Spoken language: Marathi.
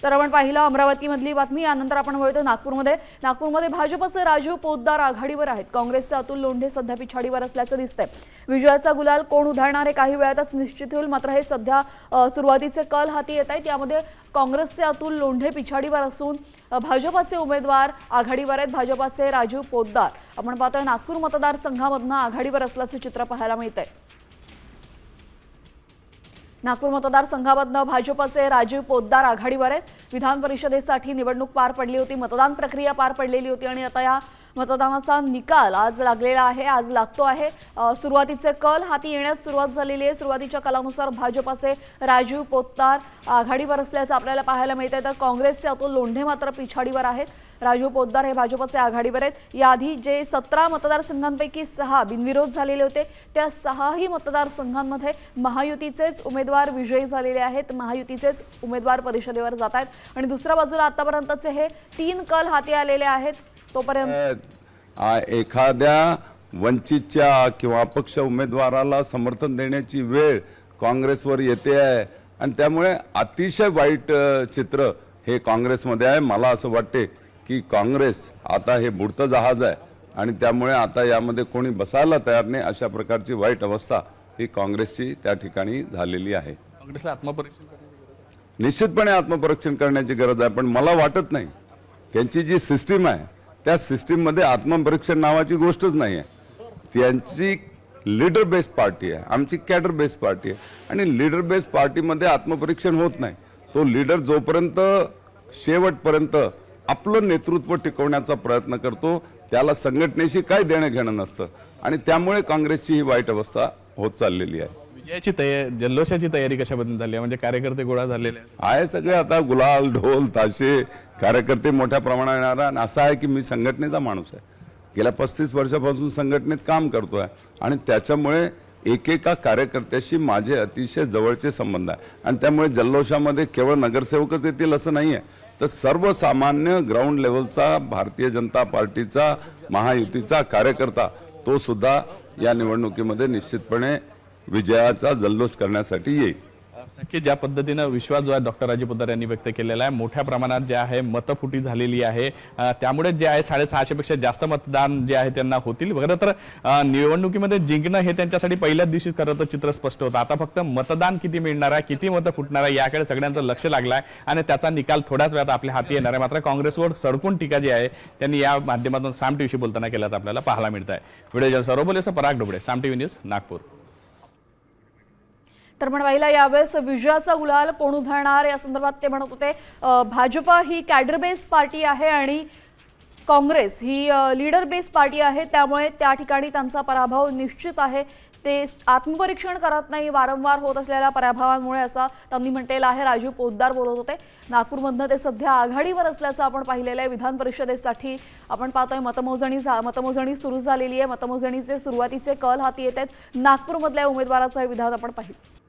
तर आपण पाहिलं अमरावतीमधली बातमी। यानंतर आपण वळतो नागपूरमध्ये भाजपचे राजीव पोद्दार आघाडीवर आहेत। काँग्रेसचे अतुल लोंढे सध्या पिछाडीवर असल्याचं दिसतंय। विजयाचा गुलाल कोण उधळणार हे काही वेळातच निश्चित होईल, मात्र हे सध्या सुरुवातीचे कल हाती येत आहेत। यामध्ये काँग्रेसचे अतुल लोंढे पिछाडीवर असून भाजपचे उमेदवार आघाडीवर आहेत। भाजपचे राजीव पोद्दार आपण पाहतोय नागपूर मतदारसंघामधून आघाडीवर असल्याचं चित्र पाहायला मिळतंय। नागपूर मतदारसंघामधून भाजपचे राजीव पोद्दार आघाडीवर आहेत। विधान परिषदेसाठी निवडणूक पार पडली होती, मतदान प्रक्रिया पार पडलेली होती आणि आता या मतदानाचा निकाल आज लागलेला आहे, आज लागतो आहे। सुरुवातीचे कल हाती येण्यास सुरुवात झालेली आहे। सुरुवातीच्या कलानुसार भाजपचे राजीव पोद्दार आघाडीवर असल्याचं आपल्याला पाहायला मिळतंय, तर काँग्रेसचे अतुल लोंढे मात्र पिछाडीवर आहेत। राजीव पोद्दार हे भाजपचे आघाडीवर आहेत। याआधी जे 17 मतदारसंघांपैकी 6 बिनविरोध झालेले होते, त्या 6ही मतदारसंघांमध्ये महायुतीचेच उमेदवार विजयी झालेले आहेत। महायुतीचेच उमेदवार परिषदेवर जात आहेत आणि दुसऱ्या बाजूला आतापर्यंतचे हे 3 कल हाती आलेले आहेत। तोपर्यंत एखाद्या वंचितच्या किंवा अपक्ष उमेदवाराला समर्थन देण्याची वेळ काँग्रेसवर येते आहे आणि त्यामुळे अतिशय वाईट चित्र हे काँग्रेसमध्ये आहे। मला असं वाटते की काँग्रेस आता हे बुडतं जहाज आहे आणि त्यामुळे आता यामध्ये कोणी बसायला तयार नाही, अशा प्रकारची वाईट अवस्था ही काँग्रेसची त्या ठिकाणी झालेली आहे। काँग्रेसला आत्मपरीक्षण निश्चितपणे आत्मपरीक्षण करण्याची गरज आहे, पण मला वाटत नाही त्यांची जी सिस्टीम आहे त्या सिस्टीम मध्ये आत्मपरीक्षण नावाची गोष्टच नाही आहे। त्यांची लीडर बेस्ड पार्टी आहे, आमची कॅडर बेस्ड पार्टी आहे आणि लीडर बेस्ड पार्टीमध्ये आत्मपरीक्षण होत नाही। तो लीडर जोपर्यंत शेवटपर्यंत आपलं नेतृत्व टिकवण्याचा प्रयत्न करतो त्याला संघटनेशी काय देणं घेणं नसतं आणि त्यामुळे काँग्रेसची ही वाईट अवस्था होत चाललेली आहे। विजयाची तयारी, जल्लोषाची तयारी कशाबद्दल झाली आहे? म्हणजे कार्यकर्ते गोळा झालेले आहे सगळे, आता गुलाल ढोल ताशे, कार्यकर्ते मोठ्या प्रमाणात येणार आणि असं आहे की मी संघटनेचा माणूस आहे, गेल्या 35 वर्षापासून संघटनेत काम करतोय आणि त्याच्यामुळे एकेका कार्यकर्त्याशी माझे अतिशय जवळचे संबंध आहे आणि त्यामुळे जल्लोषामध्ये केवळ नगरसेवकच येतील असं नाही आहे, तर सर्वसामान्य ग्राउंड लेवलचा भारतीय जनता पार्टीचा महायुतीचा कार्यकर्ता तो सुद्धा या निवडणुकीमध्ये निश्चितपणे विजयाचा जल्लोष करण्यासाठी येईल। नक्की ज्या पद्धतीने विश्वास जो आहे डॉक्टर राजीव पोद्दार यांनी व्यक्त केलेला आहे, मोठ्या प्रमाणात जे आहे मतफुटी झालेली आहे, त्यामुळे जे आहे 650 पेक्षा जास्त मतदान जे आहे त्यांना होतील वगैरे। तर निवडणुकीमध्ये जिंकणं हे त्यांच्यासाठी पहिल्याच दिवशी खरं तर चित्र स्पष्ट होतं। आता फक्त मतदान किती मिळणार आहे, किती मतं फुटणार आहे याकडे सगळ्यांचं लक्ष लागलं आहे आणि त्याचा निकाल थोड्याच वेळात आपल्या हाती येणार आहे। मात्र काँग्रेसवर सडकून टीका जी आहे त्यांनी या माध्यमातून साम टीव्हीशी बोलताना केल्याचं आपल्याला पाहायला मिळत आहे। व्हिडिओ सर्वोपरी पराग डोबळे, साम टीव्ही न्यूज, नागपूर। तर म्हणवायला यावेळेस विजयाचा गुलाल कोण उधळणार या संदर्भात ते म्हणत होते। भाजप ही कॅडर बेस्ड पार्टी आहे आणि काँग्रेस ही लीडर बेस्ड पार्टी आहे, त्यामुळे त्या ठिकाणी त्यांचा पराभव निश्चित आहे। ते आत्मपरीक्षण करत नाही वारंवार होत असलेल्या पराभवांमुळे, असं त्यांनी म्हटलेलं आहे। राजीव पोद्दार बोलत होते। नागपूरमधनं ते सध्या आघाडीवर असल्याचं आपण पाहिलेलं आहे। विधान परिषदेसाठी आपण पाहतोय मतमोजणी सुरू झालेली आहे। मतमोजणीचे सुरुवातीचे कल हाती येत आहेत। नागपूरमधल्या उमेदवाराचं विधान आपण पाहिलं।